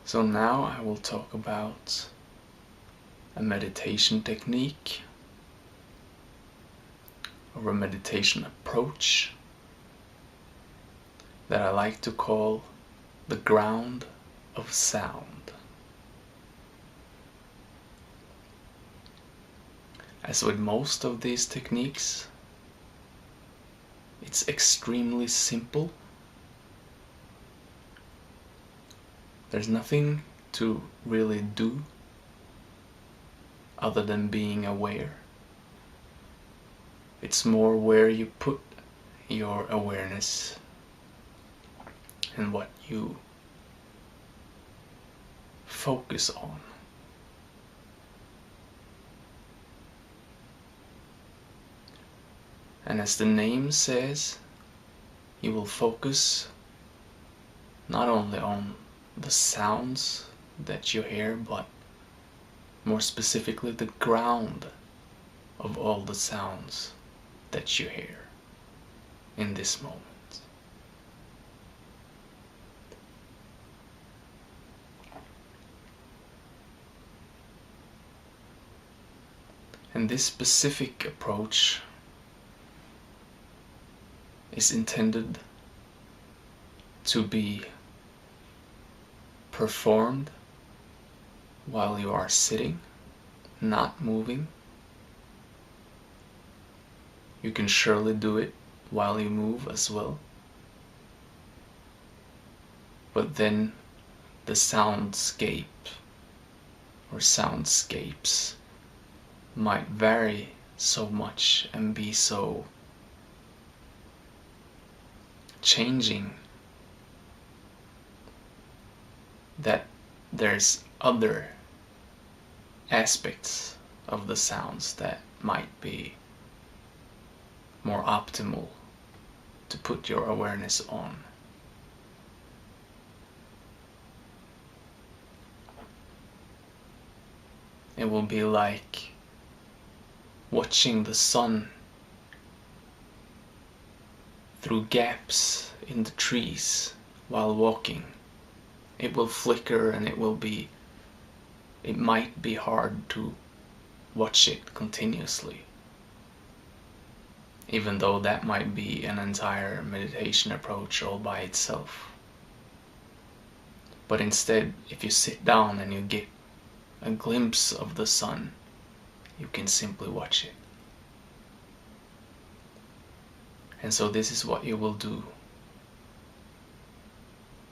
So now I will talk about a meditation technique or a meditation approach that I like to call the ground of sound. As with most of these techniques, it's extremely simple. There's nothing to really do other than being aware. It's more where you put your awareness and what you focus on. And as the name says, you will focus not only on the sounds that you hear, but more specifically the ground of all the sounds that you hear in this moment. And this specific approach is intended to be performed while you are sitting, not moving. You can surely do it while you move as well. But then the soundscape or soundscapes might vary so much and be so changing that there's other aspects of the sounds that might be more optimal to put your awareness on. It will be like watching the sun through gaps in the trees while walking. It will flicker and it might be hard to watch it continuously, even though that might be an entire meditation approach all by itself. But instead, if you sit down and you get a glimpse of the sun, you can simply watch it. And so this is what you will do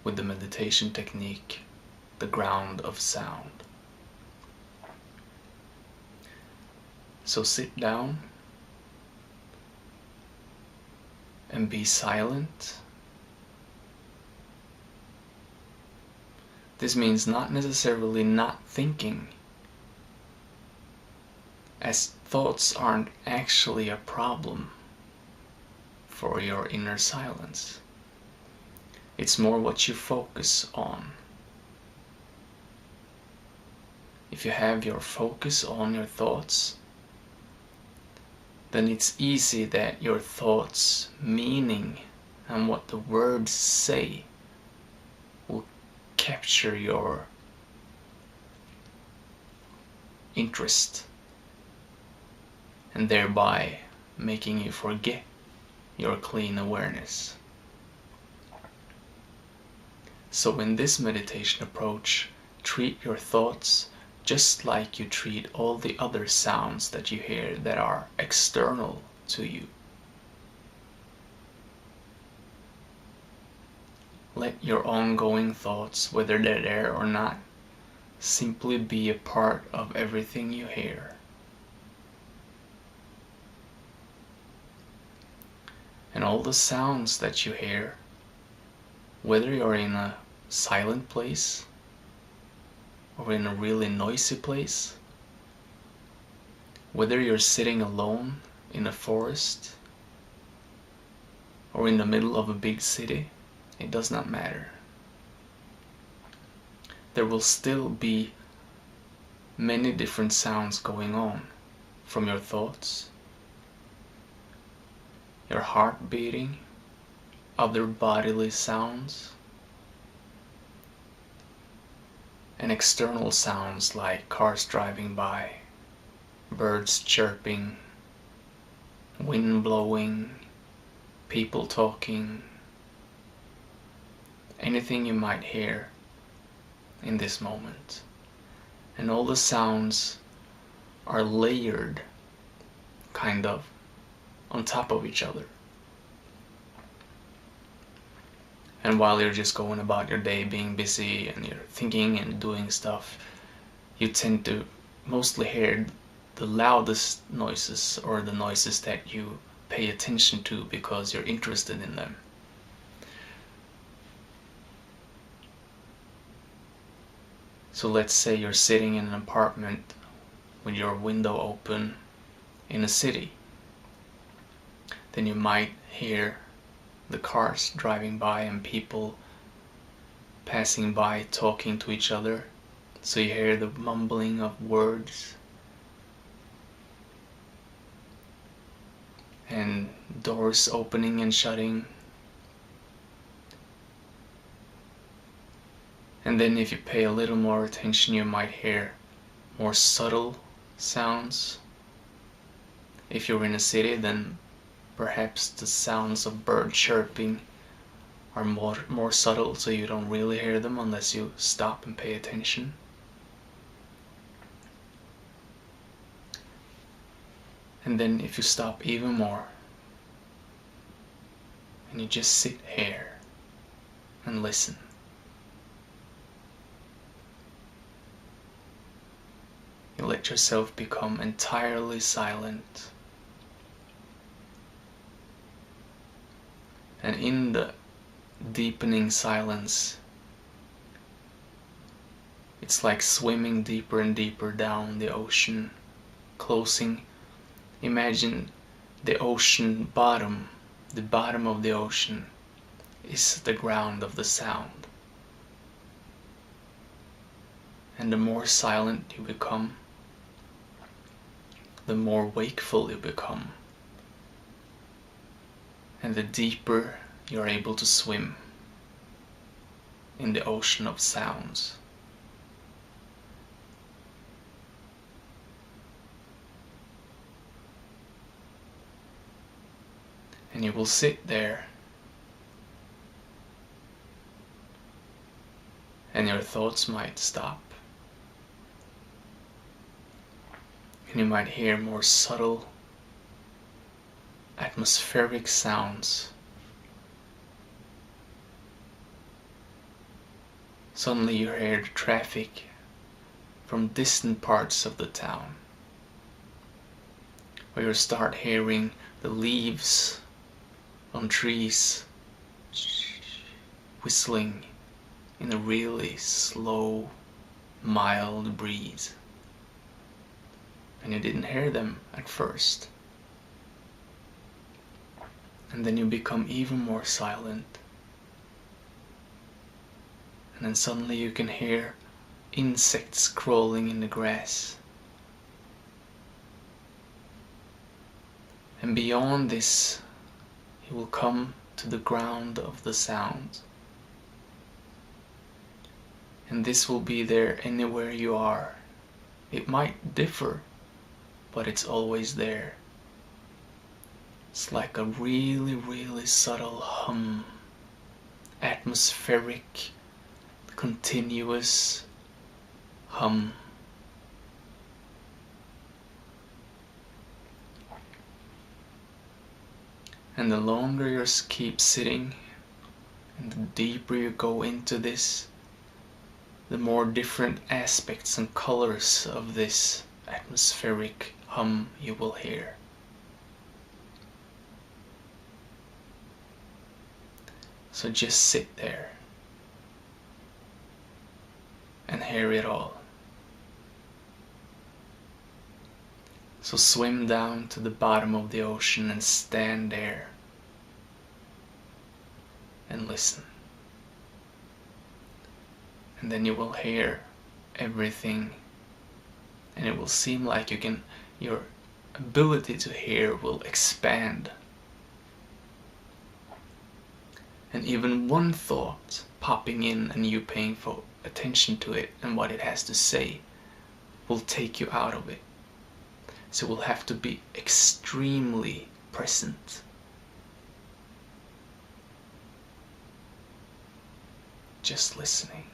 with the meditation technique, the ground of sound. So sit down and be silent. This means not necessarily not thinking, as thoughts aren't actually a problem for your inner silence. It's more what you focus on. If you have your focus on your thoughts, then it's easy that your thoughts' meaning and what the words say will capture your interest, and thereby making you forget your clean awareness. So in this meditation approach, treat your thoughts just like you treat all the other sounds that you hear that are external to you. Let your ongoing thoughts, whether they're there or not, simply be a part of everything you hear. And all the sounds that you hear, whether you're in a silent place or in a really noisy place, whether you're sitting alone in a forest or in the middle of a big city, it does not matter. There will still be many different sounds going on, from your thoughts, your heart beating, other bodily sounds, and external sounds like cars driving by, birds chirping, wind blowing, people talking, anything you might hear in this moment. And all the sounds are layered kind of on top of each other. And while you're just going about your day being busy and you're thinking and doing stuff, you tend to mostly hear the loudest noises, or the noises that you pay attention to because you're interested in them. So let's say you're sitting in an apartment with your window open in a city. Then you might hear the cars driving by and people passing by talking to each other. So you hear the mumbling of words and doors opening and shutting. And then if you pay a little more attention, you might hear more subtle sounds. If you're in a city, then perhaps the sounds of bird chirping are more subtle, so you don't really hear them unless you stop and pay attention. And then if you stop even more and you just sit here and listen, you let yourself become entirely silent. And in the deepening silence, it's like swimming deeper and deeper down the ocean, closing. Imagine the ocean bottom. The bottom of the ocean is the ground of the sound. And the more silent you become, the more wakeful you become, and the deeper you're able to swim in the ocean of sounds. And you will sit there and your thoughts might stop. And you might hear more subtle atmospheric sounds. Suddenly you hear the traffic from distant parts of the town, or you start hearing the leaves on trees whistling in a really slow, mild breeze. And you didn't hear them at first. And then you become even more silent. And then suddenly you can hear insects crawling in the grass. And beyond this, you will come to the ground of the sound. And this will be there anywhere you are. It might differ, but it's always there. It's like a really, really subtle hum, atmospheric, continuous hum. And the longer you keep sitting, and the deeper you go into this, the more different aspects and colors of this atmospheric hum you will hear. So just sit there and hear it all. So swim down to the bottom of the ocean and stand there and listen. And then you will hear everything, and it will seem like your ability to hear will expand. And even one thought popping in and you paying for attention to it and what it has to say will take you out of it. So we'll have to be extremely present. Just listening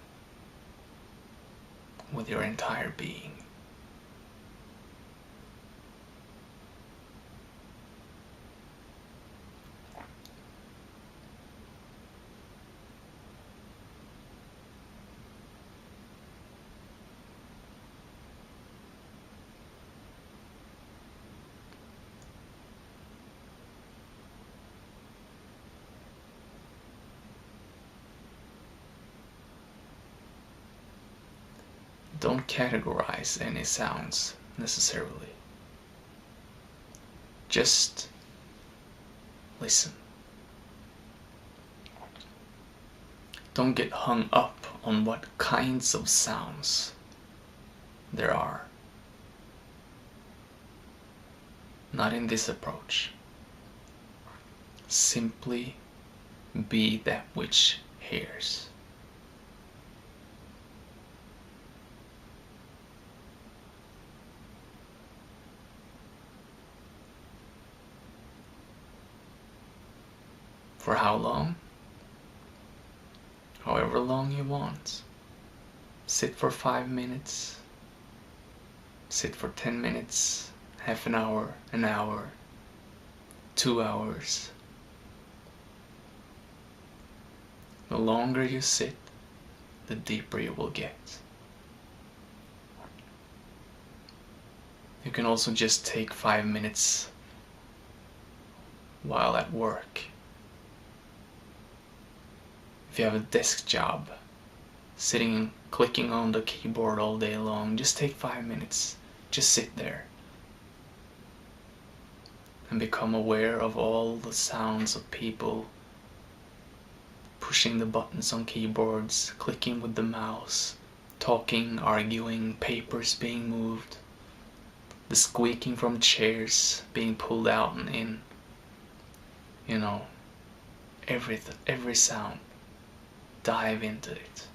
with your entire being. Don't categorize any sounds necessarily. Just listen. Don't get hung up on what kinds of sounds there are. Not in this approach. Simply be that which hears. For how long? However long you want. Sit for 5 minutes. Sit for 10 minutes, half an hour, 2 hours. The longer you sit, the deeper you will get. You can also just take 5 minutes while at work. If you have a desk job, sitting and clicking on the keyboard all day long, just take 5 minutes. Just sit there and become aware of all the sounds of people pushing the buttons on keyboards, clicking with the mouse, talking, arguing, papers being moved, the squeaking from chairs being pulled out and in. You know, every sound. Dive into it.